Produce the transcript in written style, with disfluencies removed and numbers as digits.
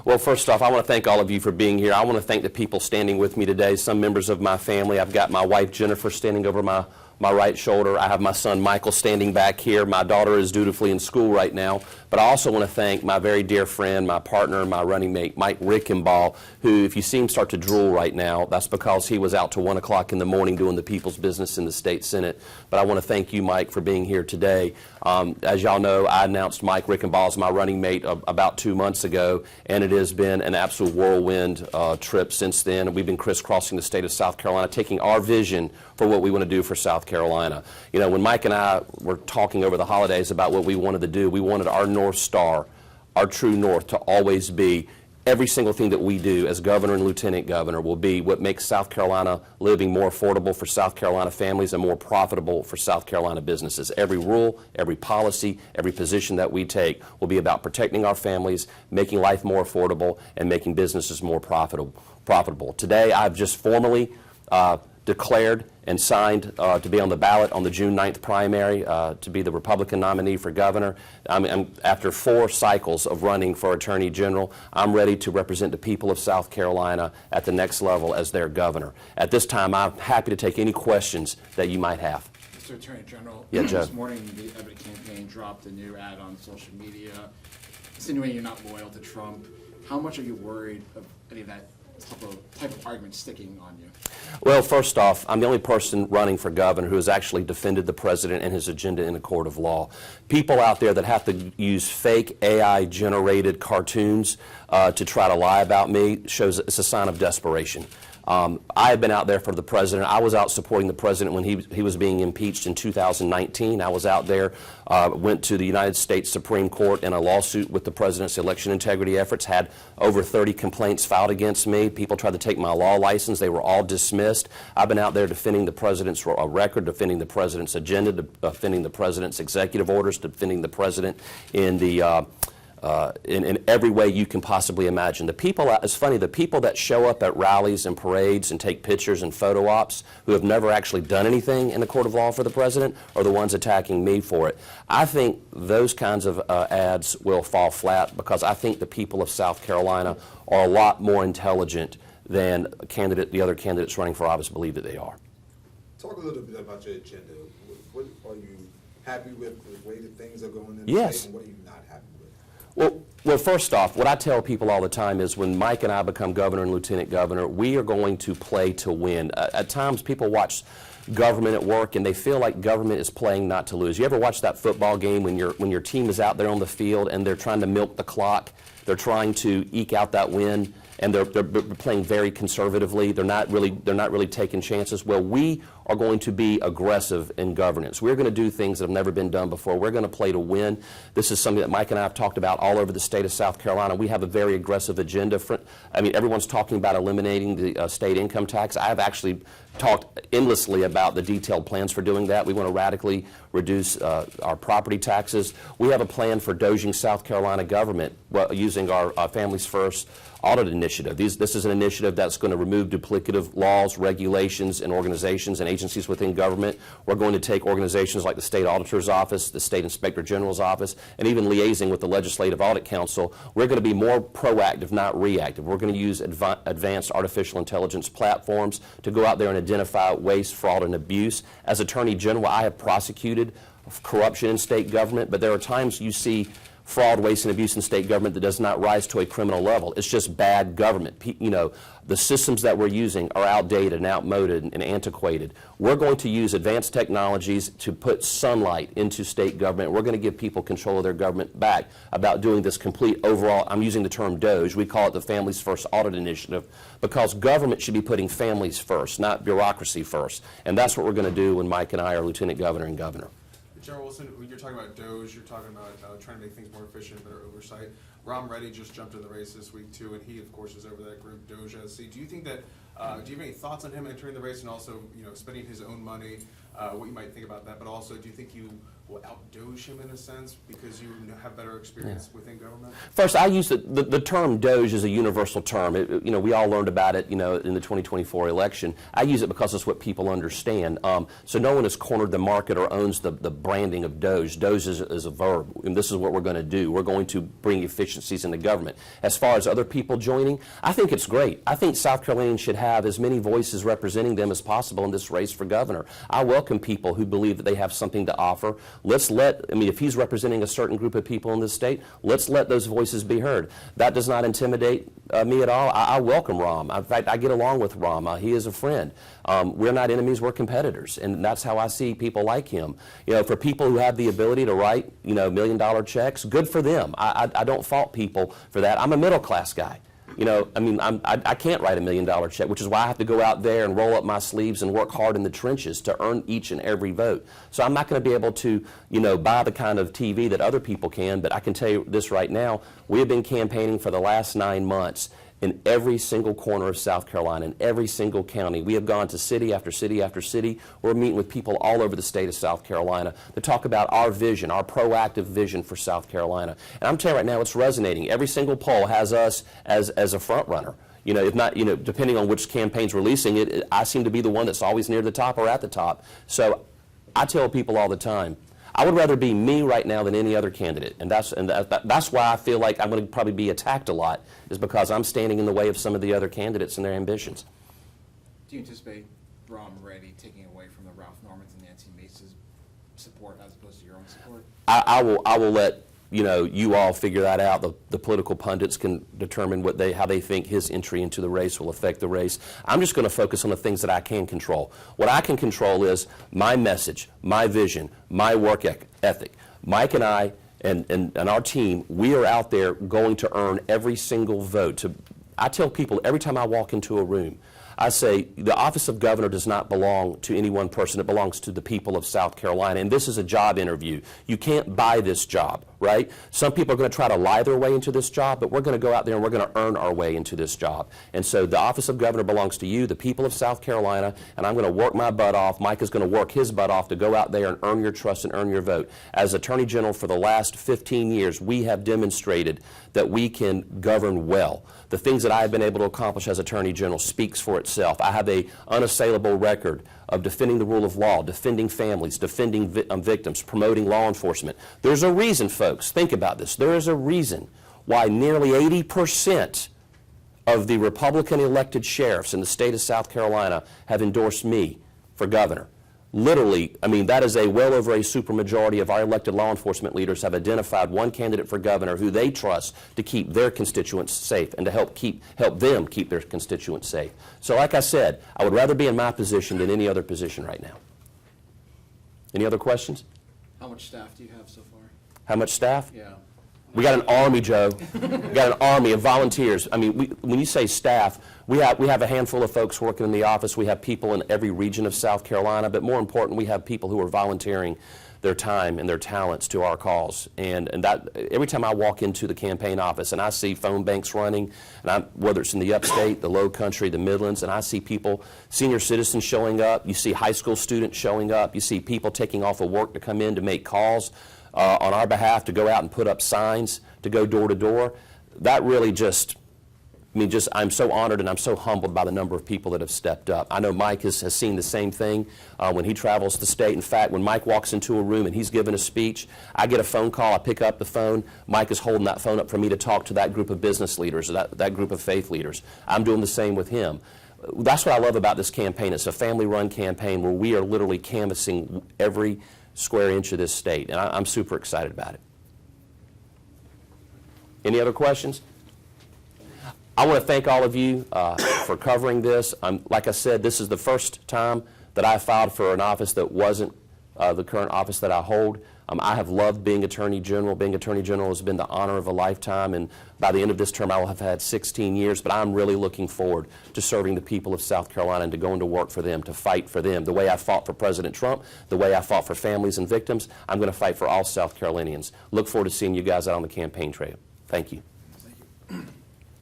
Well, first off, I want to thank all of you for being here. I want to thank the people standing with me today, some members of my family. I've got my wife, Jennifer, standing over my right shoulder. I have my son, Michael, standing back here. My daughter is dutifully in school right now. But I also want to thank my very dear friend, my partner, my running mate, Mike Reichenbach, who, if you see him start to drool right now, that's because he was out till 1 o'clock in the morning doing the people's business in the state Senate. But I want to thank you, Mike, for being here today. As y'all know, I announced Mike Reichenbach as my running mate about 2 months ago, and it has been an absolute whirlwind trip since then. We've been crisscrossing the state of South Carolina, taking our vision for what we want to do for South Carolina. You know, when Mike and I were talking over the holidays about what we wanted to do, we wanted our North Star, our true north, to always be every single thing that we do as governor and lieutenant governor will be what makes South Carolina living more affordable for South Carolina families and more profitable for South Carolina businesses. Every rule, every policy, every position that we take will be about protecting our families, making life more affordable, and making businesses more profitable. Today, I've just formally declared and signed to be on the ballot on the June 9th primary to be the Republican nominee for governor. After 4 cycles of running for Attorney General, I'm ready to represent the people of South Carolina at the next level as their governor. At this time, I'm happy to take any questions that you might have. Mr. Attorney General, yeah, Joe. This morning the Evette campaign dropped a new ad on social media insinuating you're not loyal to Trump. How much are you worried of any of that type of argument sticking on you? Well, first off, I'm the only person running for governor who has actually defended the president and his agenda in a court of law. People out there that have to use fake AI-generated cartoons to try to lie about me shows it's a sign of desperation. I have been out there for the president. I was out supporting the president when he was being impeached in 2019. I was out there, went to the United States Supreme Court in a lawsuit with the president's election integrity efforts, had over 30 complaints filed against me. People tried to take my law license. They were all dismissed. I've been out there defending the president's record, defending the president's agenda, defending the president's executive orders, defending the president in the in every way you can possibly imagine. The people, it's funny, the people that show up at rallies and parades and take pictures and photo ops who have never actually done anything in the court of law for the president are the ones attacking me for it. I think those kinds of ads will fall flat because I think the people of South Carolina are a lot more intelligent than the other candidates running for office believe that they are. Talk a little bit about your agenda. What are you happy with the way that things are going in the Yes. state, and what are you not happy with? Well, first off, what I tell people all the time is when Mike and I become governor and lieutenant governor, we are going to play to win. At times, people watch government at work and they feel like government is playing not to lose. You ever watch that football game when your team is out there on the field and they're trying to milk the clock? They're trying to eke out that win, and they're playing very conservatively. They're not really taking chances. Well, we are going to be aggressive in governance. We're going to do things that have never been done before. We're going to play to win. This is something that Mike and I have talked about all over the state of South Carolina. We have a very aggressive agenda. I mean, everyone's talking about eliminating the state income tax. I've actually talked endlessly about the detailed plans for doing that. We want to radically reduce our property taxes. We have a plan for doging South Carolina government using our Families First audit initiative. This is an initiative that's going to remove duplicative laws, regulations, and organizations and agencies within government. We're going to take organizations like the State Auditor's Office, the State Inspector General's Office, and even liaising with the Legislative Audit Council. We're going to be more proactive, not reactive. We're going to use advanced artificial intelligence platforms to go out there and identify waste, fraud, and abuse. As Attorney General, I have prosecuted corruption in state government, but there are times you see fraud, waste, and abuse in state government that does not rise to a criminal level. It's just bad government. You know, the systems that we're using are outdated and outmoded and antiquated. We're going to use advanced technologies to put sunlight into state government. We're going to give people control of their government back about doing this complete overall, I'm using the term DOGE, we call it the Families First Audit Initiative, because government should be putting families first, not bureaucracy first. And that's what we're going to do when Mike and I are lieutenant governor and governor. General Wilson, when you're talking about DOGE, you're talking about trying to make things more efficient, better oversight. Rom Reddy just jumped in the race this week too, and he, of course, is over that group, DOGE SC. Do you think that, do you have any thoughts on him entering the race and also, you know, spending his own money, what you might think about that, but also do you think you will out-DOGE him in a sense because you have better experience within government? First, I use the term DOGE is a universal term. You know, we all learned about it, you know, in the 2024 election. I use it because it's what people understand. So no one has cornered the market or owns the branding of DOGE. DOGE is a verb, and this is what we're going to do. We're going to bring efficiency inefficiencies in the government. As far as other people joining, I think it's great. I think South Carolinians should have as many voices representing them as possible in this race for governor. I welcome people who believe that they have something to offer. If he's representing a certain group of people in this state, let's let those voices be heard. That does not intimidate me at all. I welcome Rom. In fact, I get along with Rom. He is a friend. We're not enemies, we're competitors, and that's how I see people like him. For people who have the ability to write, $1 million checks, good for them. I don't fault people for that. I'm a middle-class guy. I can't write $1 million check, which is why I have to go out there and roll up my sleeves and work hard in the trenches to earn each and every vote. So I'm not going to be able to, buy the kind of TV that other people can, but I can tell you this right now, we have been campaigning for the last 9 months in every single corner of South Carolina, in every single county. We have gone to city after city after city. We're meeting with people all over the state of South Carolina to talk about our vision, our proactive vision for South Carolina. And I'm telling you right now, it's resonating. Every single poll has us as a front runner. If not, depending on which campaign's releasing it, I seem to be the one that's always near the top or at the top. So I tell people all the time, I would rather be me right now than any other candidate, and that's why I feel like I'm going to probably be attacked a lot, is because I'm standing in the way of some of the other candidates and their ambitions. Do you anticipate Rom Reddy taking away from the Ralph Normans and Nancy Mace's support as opposed to your own support? I will let you all figure that out. The political pundits can determine how they think his entry into the race will affect the race. I'm just going to focus on the things that I can control. What I can control is my message, my vision, my work ethic. Mike and I and our team, we are out there going to earn every single vote. I tell people every time I walk into a room, I say the office of governor does not belong to any one person. It belongs to the people of South Carolina. And this is a job interview. You can't buy this job, right? Some people are going to try to lie their way into this job, but we're going to go out there and we're going to earn our way into this job. And so the office of governor belongs to you, the people of South Carolina, and I'm going to work my butt off. Mike is going to work his butt off to go out there and earn your trust and earn your vote. As Attorney General for the last 15 years, we have demonstrated that we can govern well. The things that I have been able to accomplish as Attorney General speaks for itself. I have an unassailable record of defending the rule of law, defending families, defending victims, promoting law enforcement. There's a reason, folks, think about this. There is a reason why nearly 80% of the Republican elected sheriffs in the state of South Carolina have endorsed me for governor. Literally, that is well over a supermajority of our elected law enforcement leaders have identified one candidate for governor who they trust to keep their constituents safe and to help them keep their constituents safe. So like I said, I would rather be in my position than any other position right now. Any other questions? How much staff do you have so far? How much staff? Yeah. We got an army, Joe. We got an army of volunteers. When you say staff, we have a handful of folks working in the office. We have people in every region of South Carolina, but more important, we have people who are volunteering their time and their talents to our cause. And that every time I walk into the campaign office and I see phone banks running, and whether it's in the upstate, the low country, the Midlands, and I see people, senior citizens showing up, you see high school students showing up, you see people taking off of work to come in to make calls on our behalf, to go out and put up signs, to go door to door. That really I'm so honored and I'm so humbled by the number of people that have stepped up. I know Mike has seen the same thing when he travels the state. In fact, when Mike walks into a room and he's giving a speech, I get a phone call, I pick up the phone, Mike is holding that phone up for me to talk to that group of business leaders, that group of faith leaders. I'm doing the same with him. That's what I love about this campaign. It's a family-run campaign where we are literally canvassing every square inch of this state, and I'm super excited about it. Any other questions? I want to thank all of you for covering this. Like I said, this is the first time that I filed for an office that wasn't the current office that I hold. I have loved being Attorney General. Being Attorney General has been the honor of a lifetime, and by the end of this term I will have had 16 years, but I'm really looking forward to serving the people of South Carolina and to going to work for them, to fight for them. The way I fought for President Trump, the way I fought for families and victims, I'm going to fight for all South Carolinians. Look forward to seeing you guys out on the campaign trail. Thank you.